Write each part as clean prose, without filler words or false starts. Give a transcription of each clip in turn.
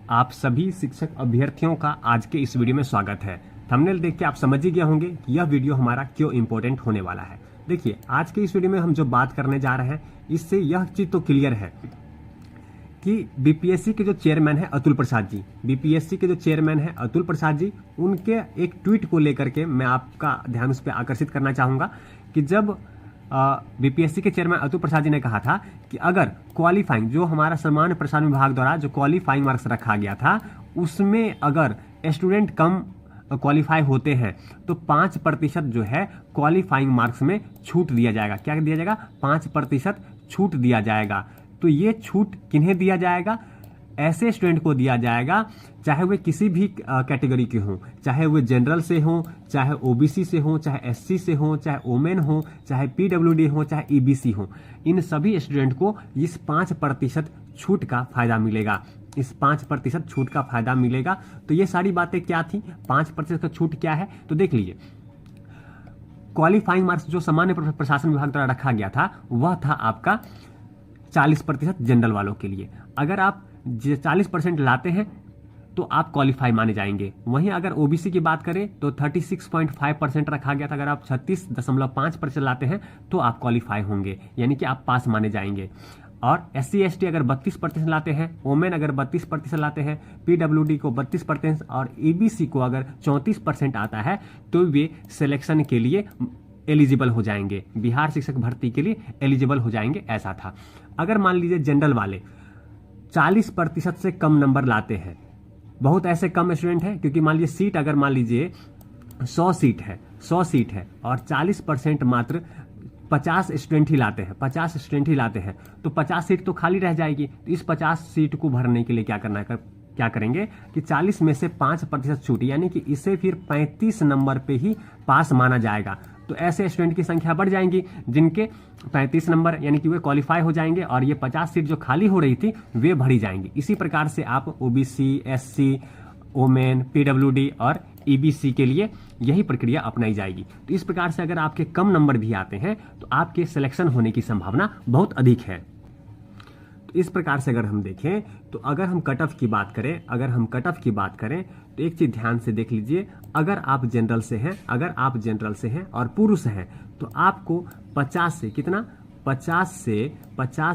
आप सभी शिक्षक अभ्यर्थियों का आज के इस वीडियो में स्वागत है। थंबनेल देख के आप समझ ही गए होंगे कि यह वीडियो हमारा क्यों इंपॉर्टेंट होने वाला है। देखिए, आज के इस वीडियो में हम जो बात करने जा रहे हैं, इससे यह चीज तो क्लियर है कि बीपीएससी के जो चेयरमैन है अतुल प्रसाद जी, बीपीएससी के जो चेयरमैन है अतुल प्रसाद जी, उनके एक ट्वीट को लेकर के मैं आपका ध्यान उस पर आकर्षित करना चाहूंगा कि जब बीपीएससी के चेयरमैन अतुल प्रसाद जी ने कहा था कि अगर क्वालिफाइंग, जो हमारा सामान्य प्रसारण विभाग द्वारा जो क्वालिफाइंग मार्क्स रखा गया था, उसमें अगर स्टूडेंट कम क्वालिफाई होते हैं तो 5% जो है क्वालिफाइंग मार्क्स में छूट दिया जाएगा। क्या दिया जाएगा? 5% छूट दिया जाएगा। तो ये छूट किन्हें दिया जाएगा? ऐसे स्टूडेंट को दिया जाएगा चाहे वे किसी भी कैटेगरी के हों, चाहे वे जनरल से हों, चाहे ओबीसी से हों, चाहे एससी से हों, चाहे ओमेन हो, चाहे पीडब्ल्यूडी हो, चाहे ईबीसी हो। इन सभी स्टूडेंट को इस 5% छूट का फायदा मिलेगा। इस 5% छूट का फायदा मिलेगा। तो ये सारी बातें क्या थी? 5% का छूट क्या है? तो देख लीजिए, क्वालिफाइंग मार्क्स जो सामान्य प्रशासन विभाग द्वारा रखा गया था वह था आपका 40% जनरल वालों के लिए। अगर आप 40% लाते हैं तो आप क्वालिफाई माने जाएंगे। वहीं अगर ओबीसी की बात करें तो 36.5% रखा गया था। अगर आप 36.5% लाते हैं तो आप क्वालिफाई होंगे, यानी कि आप पास माने जाएंगे। और एससी एसटी अगर 32% लाते हैं, ओमेन अगर 32% लाते हैं, पीडब्ल्यूडी को 32% और ईबीसी को अगर 34% आता है तो वे सिलेक्शन के लिए एलिजिबल हो जाएंगे, बिहार शिक्षक भर्ती के लिए एलिजिबल हो जाएंगे, ऐसा था। अगर मान लीजिए जनरल वाले 40% से कम नंबर लाते हैं, बहुत ऐसे कम स्टूडेंट हैं, क्योंकि मान लीजिए सीट अगर मान लीजिए 100 सीट है और 40% मात्र 50 स्टूडेंट ही लाते हैं, 50 स्टूडेंट ही लाते हैं, तो 50 सीट तो खाली रह जाएगी। तो इस 50 सीट को भरने के लिए क्या करेंगे कि 40 में से 5% छूट, यानी कि इसे फिर 35 नंबर पे ही पास माना जाएगा। तो ऐसे स्टूडेंट की संख्या बढ़ जाएंगी जिनके 35 नंबर यानी कि वे क्वालिफाई हो जाएंगे और ये 50 सीट जो खाली हो रही थी वे भरी जाएंगी। इसी प्रकार से आप ओबीसी, एससी, ओमेन, पीडब्ल्यूडी और ईबीसी के लिए यही प्रक्रिया अपनाई जाएगी। तो इस प्रकार से अगर आपके कम नंबर भी आते हैं तो आपके सिलेक्शन होने की संभावना बहुत अधिक है। तो इस प्रकार से अगर हम देखें तो अगर हम कट ऑफ की बात करें तो एक चीज ध्यान से देख लीजिए, अगर आप जनरल से हैं और पुरुष हैं तो आपको 50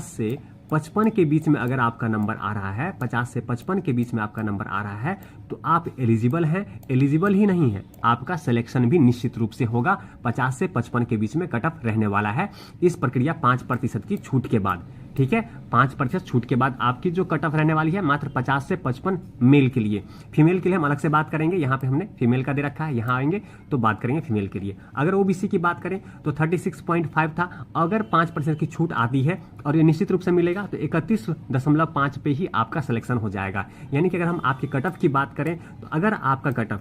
से 55 के बीच में अगर आपका नंबर आ रहा है, 50 से 55 के बीच में आपका नंबर आ रहा है तो आप एलिजिबल हैं। एलिजिबल ही नहीं है, आपका सिलेक्शन भी निश्चित रूप से होगा। 50 से 55 के बीच में कट ऑफ रहने वाला है। इस प्रक्रिया 5% की छूट के बाद, ठीक है, 5% छूट के बाद आपकी जो कट ऑफ रहने वाली है मात्र 50 से 55 मेल के लिए। फीमेल के लिए हम अलग से बात करेंगे, यहाँ पे हमने फीमेल का दे रखा है, यहाँ आएंगे तो बात करेंगे फीमेल के लिए। अगर ओबीसी की बात करें तो 36.5 था। अगर 5% की छूट आती है और ये निश्चित रूप से मिलेगा तो 31.5 पे ही आपका सिलेक्शन हो जाएगा। यानी कि अगर हम आपकी कट ऑफ की बात करें तो अगर आपका कट ऑफ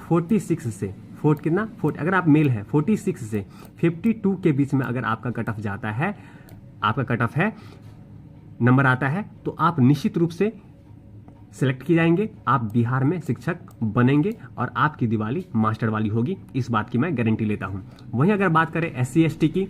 46 से अगर आप मेल है 46 से 52 के बीच में अगर आपका कट ऑफ जाता है, आपका कट ऑफ है, नंबर आता है, तो आप निश्चित रूप से सिलेक्ट किए जाएंगे, आप बिहार में शिक्षक बनेंगे और आपकी दिवाली मास्टर वाली होगी। इस बात की मैं गारंटी लेता हूं। वहीं अगर बात करें एससी एसटी की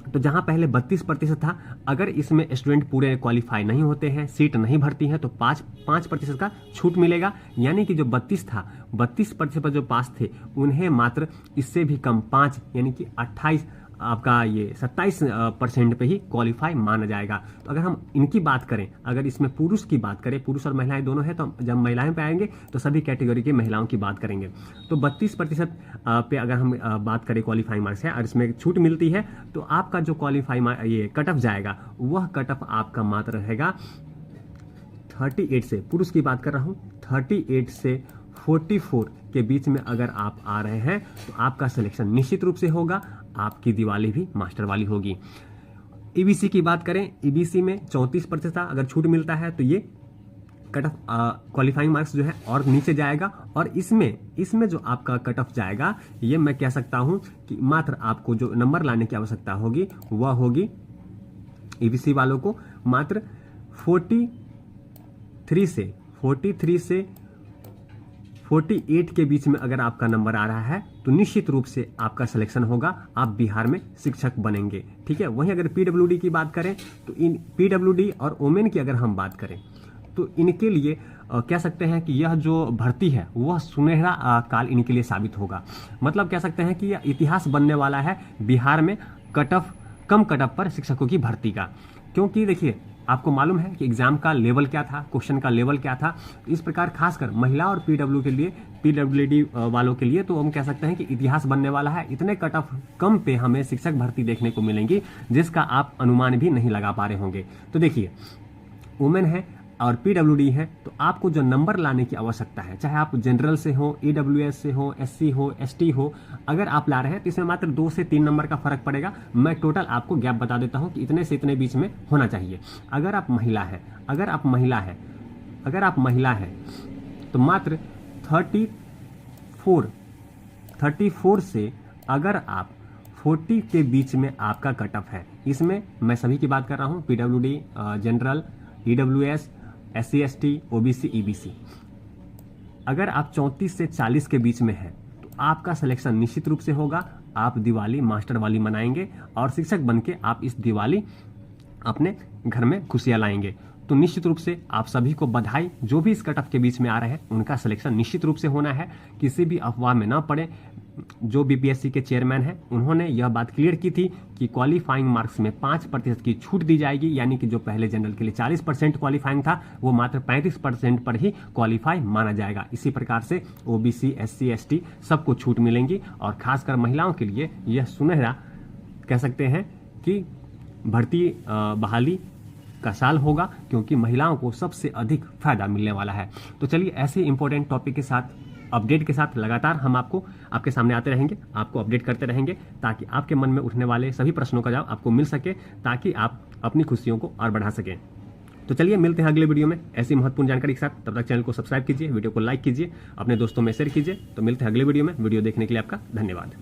तो जहां पहले 32% था, अगर इसमें स्टूडेंट पूरे क्वालिफाई नहीं होते हैं, सीट नहीं भरती है तो 5% का छूट मिलेगा। यानी कि जो 32 था, 32% पर जो पास थे उन्हें मात्र इससे भी कम 5 यानी कि 28 आपका ये 27% पे ही क्वालिफाई माना जाएगा। तो अगर हम इनकी बात करें, अगर इसमें पुरुष की बात करें, पुरुष और महिलाएं दोनों हैं, तो जब महिलाएं पे आएंगे तो सभी कैटेगरी के महिलाओं की बात करेंगे। तो 32% पे अगर हम बात करें क्वालिफाइंग मार्क्स है और इसमें छूट मिलती है तो आपका जो क्वालिफाई ये कट ऑफ जाएगा वह कट ऑफ आपका मात्र रहेगा 38 से, पुरुष की बात कर रहा हूँ, 38 से 44 के बीच में अगर आप आ रहे हैं तो आपका सिलेक्शन निश्चित रूप से होगा, आपकी दिवाली भी मास्टर वाली होगी। ईबीसी की बात करें, ईबीसी में 34% था, अगर छूट मिलता है तो ये कट ऑफ क्वालिफाइंग मार्क्स जो है और नीचे जाएगा। और इसमें जो आपका कट ऑफ जाएगा, ये मैं कह सकता हूं कि मात्र आपको जो नंबर लाने की आवश्यकता होगी वह होगी ईबीसी वालों को मात्र 43 से 48 के बीच में अगर आपका नंबर आ रहा है तो निश्चित रूप से आपका सिलेक्शन होगा, आप बिहार में शिक्षक बनेंगे। ठीक है। वहीं अगर पीडब्ल्यूडी की बात करें तो इन पीडब्ल्यूडी और ओमेन की अगर हम बात करें तो इनके लिए कह सकते हैं कि यह जो भर्ती है वह सुनहरा काल इनके लिए साबित होगा। मतलब कह सकते हैं कि यह इतिहास बनने वाला है बिहार में कम कट ऑफ पर शिक्षकों की भर्ती का। क्योंकि देखिए आपको मालूम है कि एग्जाम का लेवल क्या था, क्वेश्चन का लेवल क्या था। इस प्रकार खासकर महिला और पीडब्ल्यूडी वालों के लिए तो हम कह सकते हैं कि इतिहास बनने वाला है। इतने कट ऑफ कम पे हमें शिक्षक भर्ती देखने को मिलेंगी जिसका आप अनुमान भी नहीं लगा पा रहे होंगे। तो देखिए वुमेन है और पीडब्ल्यूडी है, तो आपको जो नंबर लाने की आवश्यकता है, चाहे आप जनरल से हो, ईडब्ल्यूएस से हो, एससी हो, एसटी हो, अगर आप ला रहे हैं तो इसमें मात्र 2 से 3 नंबर का फर्क पड़ेगा। मैं टोटल आपको गैप बता देता हूं कि इतने से इतने बीच में होना चाहिए। अगर आप महिला है तो मात्र 34 से अगर आप 40 के बीच में आपका कट ऑफ है। इसमें मैं सभी की बात कर रहा हूं, PWD, general, EWS, SC ST, OBC, EBC. अगर आप 34 से 40 के बीच में हैं तो आपका सिलेक्शन निश्चित रूप से होगा। आप दिवाली मास्टर वाली मनाएंगे और शिक्षक बनके आप इस दिवाली अपने घर में खुशियां लाएंगे। तो निश्चित रूप से आप सभी को बधाई। जो भी इस कट ऑफ के बीच में आ रहे हैं उनका सिलेक्शन निश्चित रूप से होना है। किसी भी अफवाह में ना पड़े। जो बीपीएससी के चेयरमैन हैं उन्होंने यह बात क्लियर की थी कि क्वालिफाइंग मार्क्स में 5% की छूट दी जाएगी, यानी कि जो पहले जनरल के लिए 40% क्वालिफाइंग था वो मात्र 35% पर ही क्वालिफाई माना जाएगा। इसी प्रकार से ओबीसी, एससी, एसटी सबको छूट मिलेंगी और खासकर महिलाओं के लिए यह सुनहरा कह सकते हैं कि भर्ती बहाली का साल होगा, क्योंकि महिलाओं को सबसे अधिक फायदा मिलने वाला है। तो चलिए ऐसे इंपॉर्टेंट टॉपिक के साथ, अपडेट के साथ लगातार हम आपके सामने आते रहेंगे, आपको अपडेट करते रहेंगे, ताकि आपके मन में उठने वाले सभी प्रश्नों का जवाब आपको मिल सके, ताकि आप अपनी खुशियों को और बढ़ा सकें। तो चलिए मिलते हैं अगले वीडियो में ऐसी महत्वपूर्ण जानकारी के साथ। तब तक चैनल को सब्सक्राइब कीजिए, वीडियो को लाइक कीजिए, अपने दोस्तों में शेयर कीजिए। तो मिलते हैं अगले वीडियो में। वीडियो देखने के लिए आपका धन्यवाद।